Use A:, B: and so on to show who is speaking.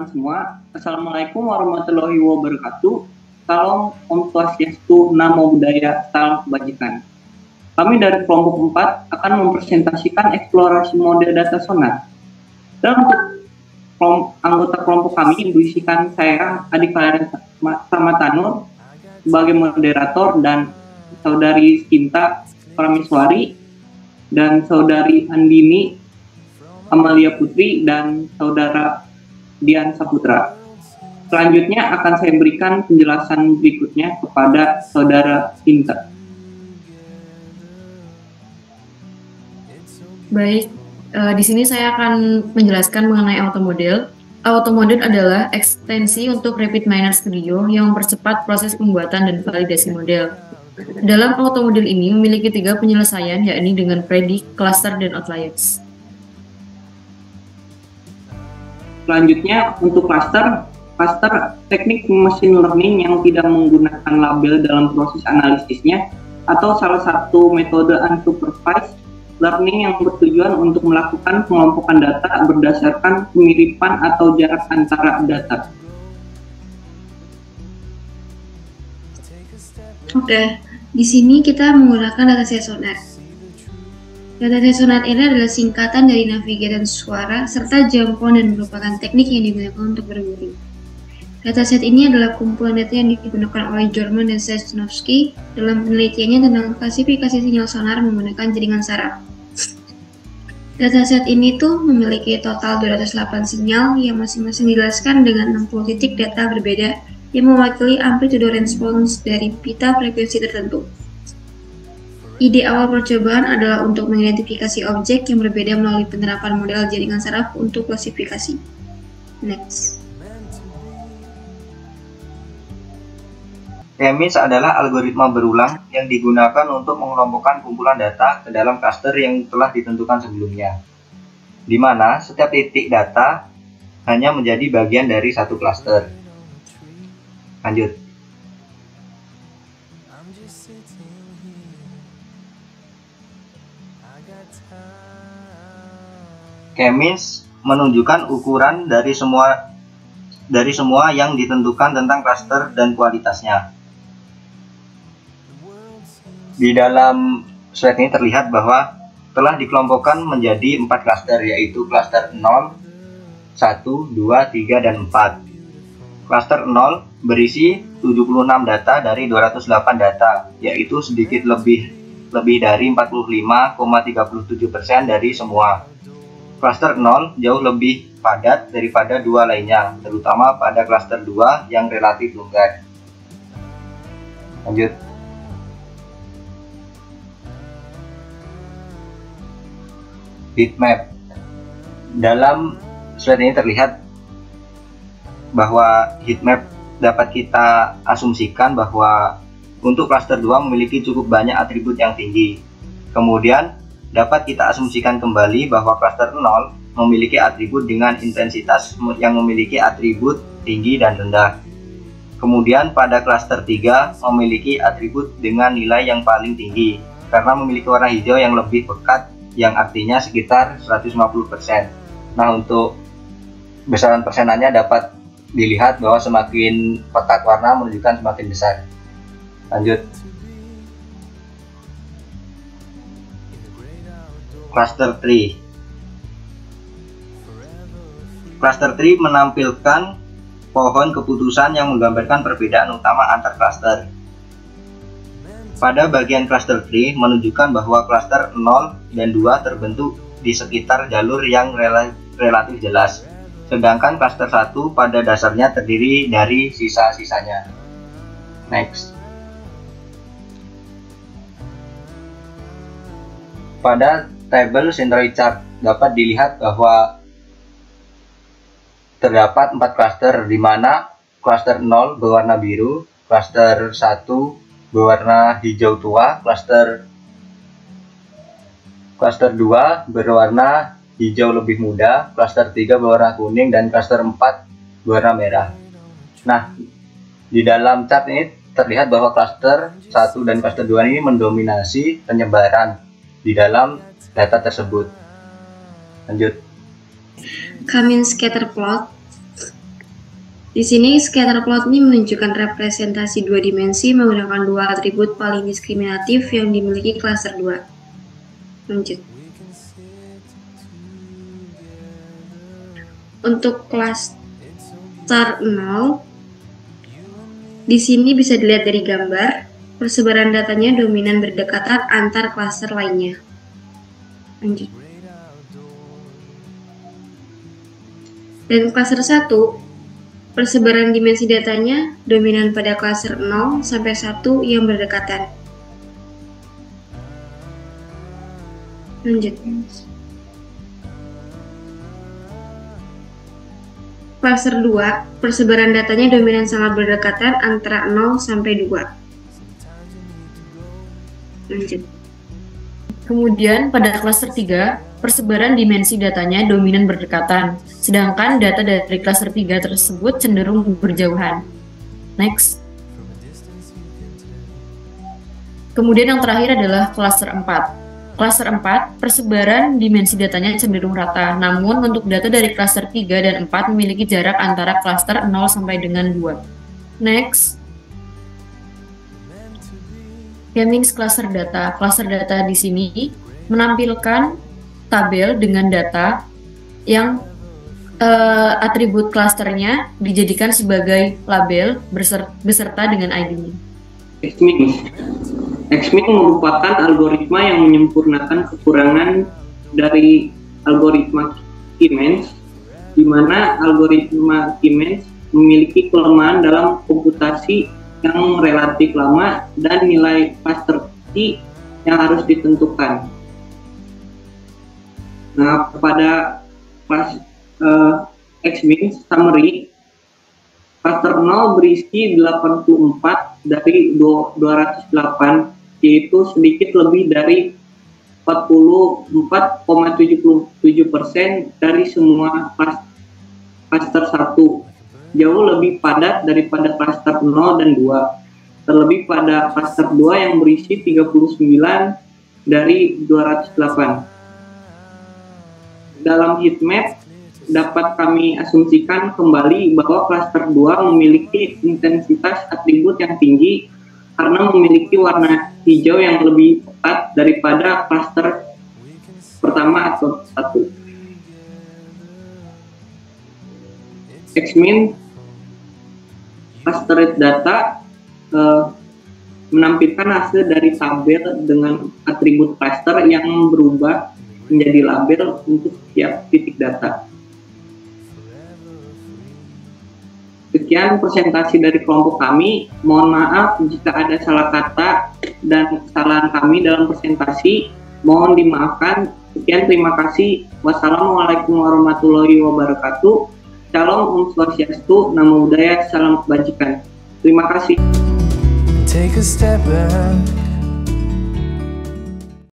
A: teman-teman semua. Assalamualaikum warahmatullahi wabarakatuh. Salam Om Swastiastu, Namo Buddhaya, Salam Kebajikan. Kami dari kelompok 4 akan mempresentasikan eksplorasi model data sonar. Dan untuk anggota kelompok kami berisikan saya, Adik Kalian Samatanur, sebagai moderator, dan Saudari Sinta Prameswari, dan Saudari Andini Amalia Putri, dan Saudara Dian Saputra. Selanjutnya akan saya berikan penjelasan berikutnya kepada Saudara Sinta.
B: Baik, di sini saya akan menjelaskan mengenai automodel. Automodel adalah ekstensi untuk Rapid Miner Studio yang mempercepat proses pembuatan dan validasi model. Dalam automodel ini memiliki 3 penyelesaian, yakni dengan predict, cluster, dan outliers.
A: Selanjutnya untuk cluster teknik machine learning yang tidak menggunakan label dalam proses analisisnya, atau salah satu metode unsupervised learning yang bertujuan untuk melakukan pengelompokan data berdasarkan kemiripan atau jarak antara data.
C: Oke, di sini kita menggunakan dataset sonar. Dataset sonar ini adalah singkatan dari navigasi suara serta jangkauan dan merupakan teknik yang digunakan untuk berguling. Dataset ini adalah kumpulan data yang digunakan oleh Jorman dan Sosnowski dalam penelitiannya tentang klasifikasi sinyal sonar menggunakan jaringan saraf. Dataset ini memiliki total 208 sinyal yang masing-masing dijelaskan dengan 60 titik data berbeda yang mewakili amplitude response dari pita frekuensi tertentu. Ide awal percobaan adalah untuk mengidentifikasi objek yang berbeda melalui penerapan model jaringan saraf untuk klasifikasi. Next.
D: K-means adalah algoritma berulang yang digunakan untuk mengelompokkan kumpulan data ke dalam klaster yang telah ditentukan sebelumnya, di mana setiap titik data hanya menjadi bagian dari satu klaster. Lanjut. K-means menunjukkan ukuran dari semua yang ditentukan tentang klaster dan kualitasnya. Di dalam slide ini terlihat bahwa telah dikelompokkan menjadi 4 klaster, yaitu klaster 0, 1, 2, 3, dan 4. Klaster 0 berisi 76 data dari 208 data, yaitu sedikit lebih dari 45,37% dari semua. Klaster 0 jauh lebih padat daripada 2 lainnya, terutama pada klaster 2 yang relatif longgar. Lanjut. Heatmap. Dalam slide ini terlihat bahwa heatmap dapat kita asumsikan bahwa untuk klaster 2 memiliki cukup banyak atribut yang tinggi. Kemudian dapat kita asumsikan kembali bahwa klaster 0 memiliki atribut dengan intensitas yang memiliki atribut tinggi dan rendah. Kemudian pada klaster 3 memiliki atribut dengan nilai yang paling tinggi karena memiliki warna hijau yang lebih pekat, yang artinya sekitar 150%. Nah, untuk besaran persenannya dapat dilihat bahwa semakin pekat warna menunjukkan semakin besar. Lanjut. Cluster tree. Cluster tree menampilkan pohon keputusan yang menggambarkan perbedaan utama antar cluster. Pada bagian cluster tree menunjukkan bahwa cluster 0 dan 2 terbentuk di sekitar jalur yang relatif jelas, sedangkan cluster 1 pada dasarnya terdiri dari sisa-sisanya. Next. Pada tabel centroid chart dapat dilihat bahwa terdapat 4 cluster, di mana cluster 0 berwarna biru, cluster 1 berwarna hijau tua, cluster 2 berwarna hijau lebih muda, cluster 3 berwarna kuning, dan cluster 4 berwarna merah. Nah, di dalam chart ini terlihat bahwa cluster 1 dan cluster 2 ini mendominasi penyebaran di dalam data tersebut. Lanjut.
C: K-means scatter plot. Di sini scatter plot ini menunjukkan representasi dua dimensi menggunakan dua atribut paling diskriminatif yang dimiliki klaster 2. Lanjut. Untuk klaster 0, di sini bisa dilihat dari gambar, persebaran datanya dominan berdekatan antar klaster lainnya. Lanjut. Dan klaster 1, persebaran dimensi datanya dominan pada klaster 0 sampai 1 yang berdekatan. Lanjut. Klaster 2, persebaran datanya dominan sangat berdekatan antara 0 sampai 2. Lanjut.
B: Kemudian pada klaster 3, persebaran dimensi datanya dominan berdekatan, sedangkan data dari klaster 3 tersebut cenderung berjauhan. Next. Kemudian yang terakhir adalah klaster 4. Klaster 4, persebaran dimensi datanya cenderung rata, namun untuk data dari klaster 3 dan 4 memiliki jarak antara klaster 0 sampai dengan 2. Next. Hemmings cluster data. Cluster data di sini menampilkan tabel dengan data yang atribut klasternya dijadikan sebagai label beserta dengan ID-nya.
A: Xming merupakan algoritma yang menyempurnakan kekurangan dari algoritma Siemens, di mana algoritma Siemens memiliki kelemahan dalam komputasi yang relatif lama dan nilai cluster key yang harus ditentukan. Nah, pada kelas Xming summary, cluster 0 berisi 84 dari 208, yaitu sedikit lebih dari 44,77% dari semua cluster 1. Jauh lebih padat daripada cluster 0 dan 2, terlebih pada cluster 2 yang berisi 39 dari 208. Dalam heatmap dapat kami asumsikan kembali bahwa cluster 2 memiliki intensitas atribut yang tinggi karena memiliki warna hijau yang lebih pekat daripada cluster pertama atau 1. Xmin clustered data menampilkan hasil dari tabel dengan atribut cluster yang berubah menjadi label untuk setiap titik data. Sekian presentasi dari kelompok kami. Mohon maaf jika ada salah kata dan kesalahan kami dalam presentasi. Mohon dimaafkan. Sekian, terima kasih. Wassalamualaikum warahmatullahi wabarakatuh. Shalom, Om Swastiastu, Namo Buddhaya, Salam Kebajikan. Terima kasih.
E: Take a step back.